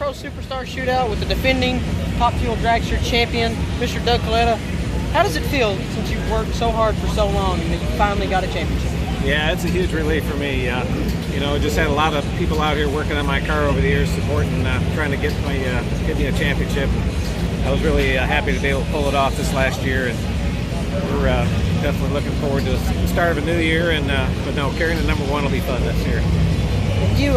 Pro Superstar Shootout with the defending Top Fuel Dragster champion, Mr. Doug Coletta. How does it feel since you've worked so hard for so long and that you finally got a championship? Yeah, it's a huge relief for me. You know, just had a lot of people out here working on my car over the years, supporting, trying to get me a championship. I was really happy to be able to pull it off this last year, and we're definitely looking forward to the start of a new year. And but no, carrying the #1 will be fun this year. You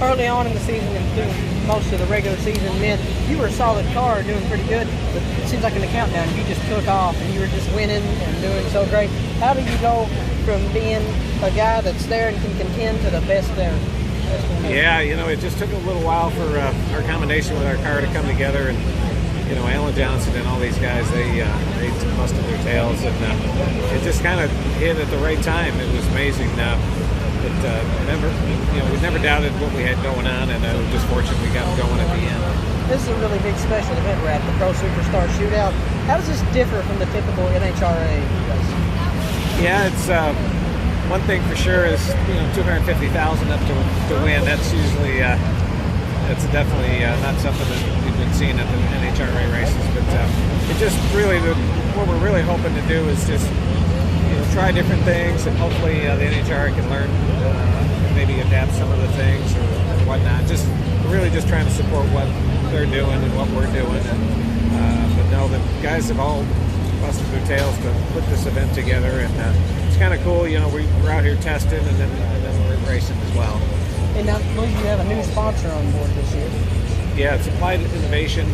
early on in the season and through most of the regular season, man, you were a solid car, doing pretty good. But it seems like in the countdown, you just took off and you were just winning and doing so great. How do you go from being a guy that's there and can contend to the best there? Yeah, you know, it just took a little while for our combination with our car to come together, and you know, Alan Johnson and all these guys, they busted their tails, and it just kind of hit at the right time. It was amazing. We never doubted what we had going on, and we're just fortunate we got going at the end. This is a really big special event we're at, the Pro Superstar Shootout. How does this differ from the typical NHRA race? Yeah, it's one thing for sure is, you know, $250,000 up to win. That's usually that's definitely not something that we've been seeing at the NHRA races. But it just really, what we're really hoping to do is just, you know, try different things, and hopefully the NHRA can learn, maybe adapt some of the things or whatnot. Just really just trying to support what they're doing and what we're doing. And but no, the guys have all busted their tails to put this event together, and it's kind of cool. You know, we're out here testing, and then we're racing as well. And now, I believe you have a new sponsor on board this year. Yeah, it's Applied Innovation.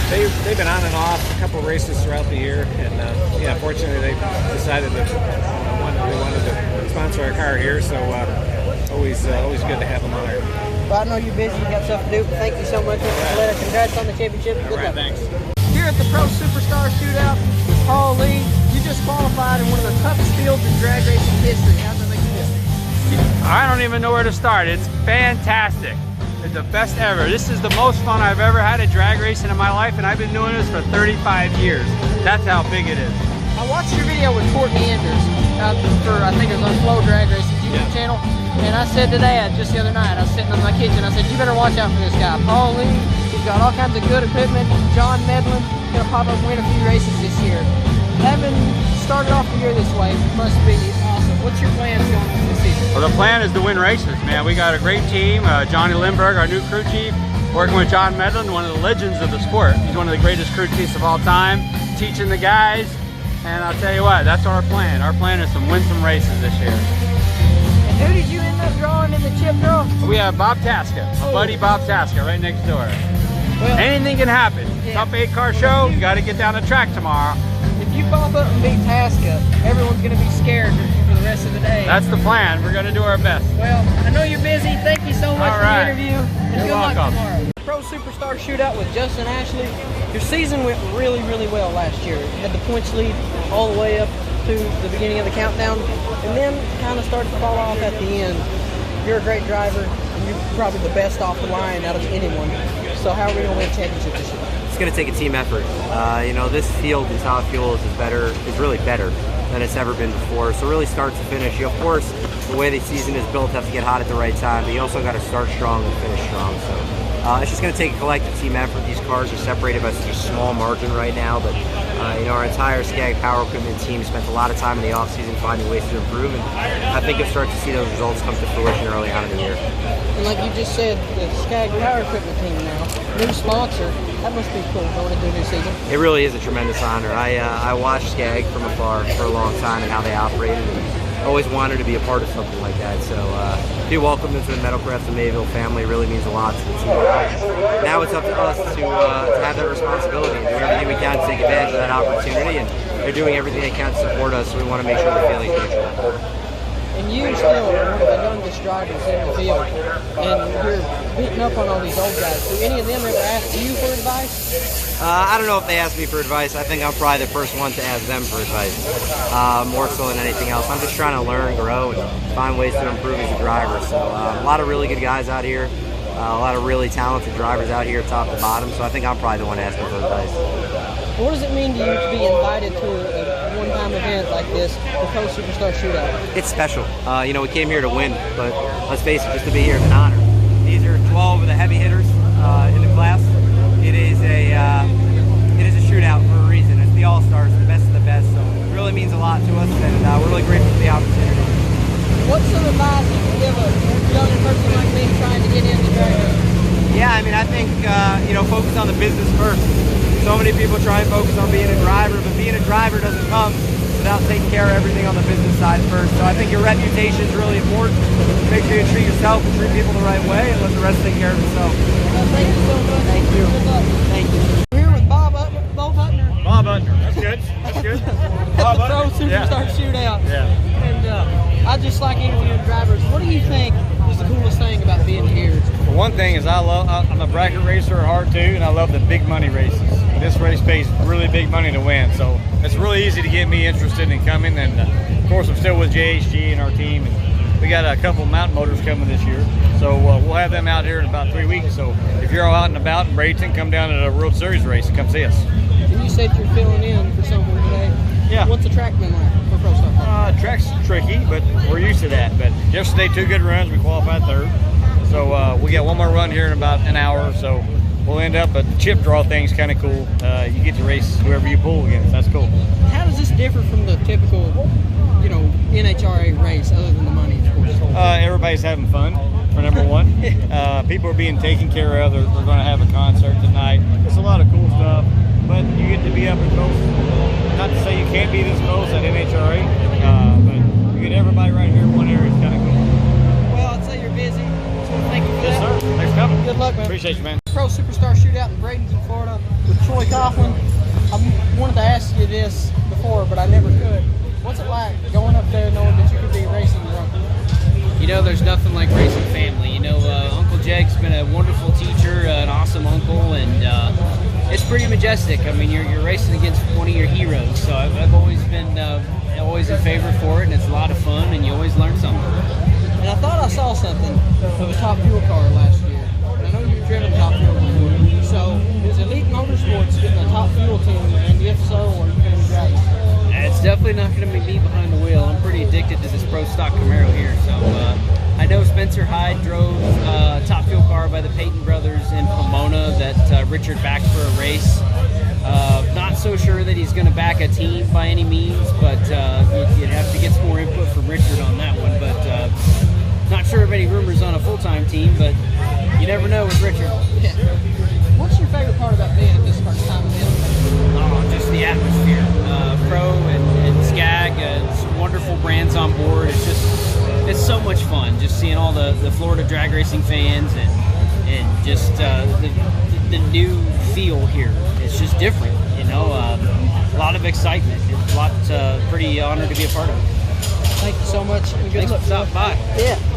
They've been on and off a couple races throughout the year, and yeah, fortunately they decided that they wanted to sponsor our car here. So always good to have them on here. Well, I know you're busy, you got stuff to do, but thank you so much, Mr. Coletta. Congrats on the championship. Good luck. Thanks. Here at the Pro Superstar Shootout with Paul Lee, you just qualified in one of the toughest fields in drag racing history. How's that make you feel? I don't even know where to start. It's fantastic. It's the best ever. This is the most fun I've ever had at drag racing in my life, and I've been doing this for 35 years. That's how big it is. I watched your video with Courtney Andrews I think it was on Flow Drag Racing YouTube channel, and I said to Dad just the other night, I was sitting in my kitchen, I said, you better watch out for this guy, Paul Lee. He's got all kinds of good equipment. John Medlin, gonna pop up and win a few races this year. Having started off the year this way must be awesome. What's your plans going into the season? Well, the plan is to win races, man. We got a great team. Johnny Lindbergh, our new crew chief, working with John Medlin, one of the legends of the sport. He's one of the greatest crew chiefs of all time, teaching the guys. And I'll tell you what, that's our plan. Our plan is to win some races this year. And who did you end up drawing in the chip draw? We have Bob Tasca, my buddy Bob Tasca, right next door. Well, anything can happen. Yeah. Top 8 car show, you got to get down the track tomorrow. If you pop up and beat Tasca, everyone's going to be scared for the rest of the day. That's the plan. We're going to do our best. Well, I know you're busy. Thank you so much for the interview. And You're good welcome. luck tomorrow. Pro Superstar Shootout with Justin Ashley. Your season went really, really well last year. You had the points lead all the way up to the beginning of the countdown, and then kind of started to fall off at the end. You're a great driver, and you're probably the best off the line out of anyone. So how are we going to win a championship this year? It's going to take a team effort. You know, this field in Top Fuel is really better than it's ever been before. So really start to finish. You, of course, the way the season is built, have to get hot at the right time, but you also got to start strong and finish strong. So it's just going to take a collective team effort. These cars are separated by such a small margin right now, but you know, our entire Skag Power Equipment team spent a lot of time in the off-season finding ways to improve, and I think you'll start to see those results come to fruition early on in the year. And like you just said, the Skag Power Equipment team now, new sponsor, that must be cool going into a new season. It really is a tremendous honor. I watched Skag from afar for a long time and how they operated, and always wanted to be a part of something like that. So be welcomed into the Metalcraft and Mayville family really means a lot to the team. Now it's up to us to have that responsibility and do everything we can to take advantage of that opportunity, and they're doing everything they can to support us, so we want to make sure they're feeling neutral. And you still are one of the youngest drivers in the field, and you're beating up on all these old guys. Do any of them ever ask you for advice? I don't know if they ask me for advice. I think I'm probably the first one to ask them for advice, more so than anything else. I'm just trying to learn, grow, and find ways to improve as a driver. So a lot of really good guys out here, a lot of really talented drivers out here top to bottom, so I think I'm probably the one asking for advice. What does it mean to you to be invited to a one-time event like this, the Pro Superstar Shootout? It's special. You know, we came here to win, but let's face it, just to be here is an honor. These are 12 of the heavy hitters mean, I think, focus on the business first. So many people try and focus on being a driver, but being a driver doesn't come without taking care of everything on the business side first. So I think your reputation is really important. Make sure you treat yourself and treat people the right way, and let the rest take care of itself. Thank you so much. Thank you. Good luck. Thank you. We're here with Bob Butner. Bob Butner. That's good. That's good. At the Pro Superstar Shootout. Yeah. And I just like interviewing drivers. What do you think is the coolest thing about being here? The one thing is I'm a bracket racer at heart too, and I love the big money races. This race pays really big money to win, so it's really easy to get me interested in coming. And of course, I'm still with JHG and our team, and we got a couple of mountain motors coming this year, so we'll have them out here in about 3 weeks. So if you're all out and about in Bradenton, come down to the World Series race and come see us. And you said you're filling in for someone today. Yeah. What's the track been like for Pro Stock? Track's tricky, but we're used to that. But yesterday, 2 good runs. We qualified 3rd. So we got one more run here in about an hour. So we'll end up, but the chip draw thing's kind of cool. You get to race whoever you pull against. That's cool. How does this differ from the typical, NHRA race, other than the money, of course? Everybody's having fun, for number one. People are being taken care of. They're going to have a concert tonight. It's a lot of cool stuff. But you get to be up and close. Not to say you can't be this close at NHRA, but you get everybody right here in one area. It's kind of cool. Well, I'd say you're busy. So thank you for Yes, that. sir. Thanks for coming. Good luck, man. Appreciate you, man. Pro Superstar Shootout in Bradenton, Florida with Troy Coughlin. I wanted to ask you this before, but I never could. What's it like going up there knowing that you could be racing your uncle? There's nothing like racing family. Uncle Jeg's been a wonderful teacher, an awesome uncle, and it's pretty majestic. I mean, you're racing against one of your heroes, so I've always been always in favor for it, and it's a lot of fun, and you always learn something. And I thought I saw something of a Top Fuel car last year. And I know you've driven Top Fuel before. So is Elite Motorsports getting a Top Fuel team? And if so, are you going to be driving? It's definitely not going to be me behind the wheel. I'm pretty addicted to this Pro Stock Camaro here. So I know Spencer Hyde drove a Top Fuel car by the Peyton brothers in Pomona that Richard backed for a race. Not so sure that he's going to back a team by any means, but you'd have to get some more input from Richard on that one. But not sure of any rumors on a full-time team, but you never know with Richard. Yeah. What's your favorite part about being at this first time event? Oh, just the atmosphere. Pro and Skag, some wonderful brands on board. It's so much fun just seeing all the Florida drag racing fans and just the new feel here. It's just different, a lot of excitement. It's a lot, pretty honored to be a part of it. Thank you so much. And good Thanks luck. for stopping by. Yeah.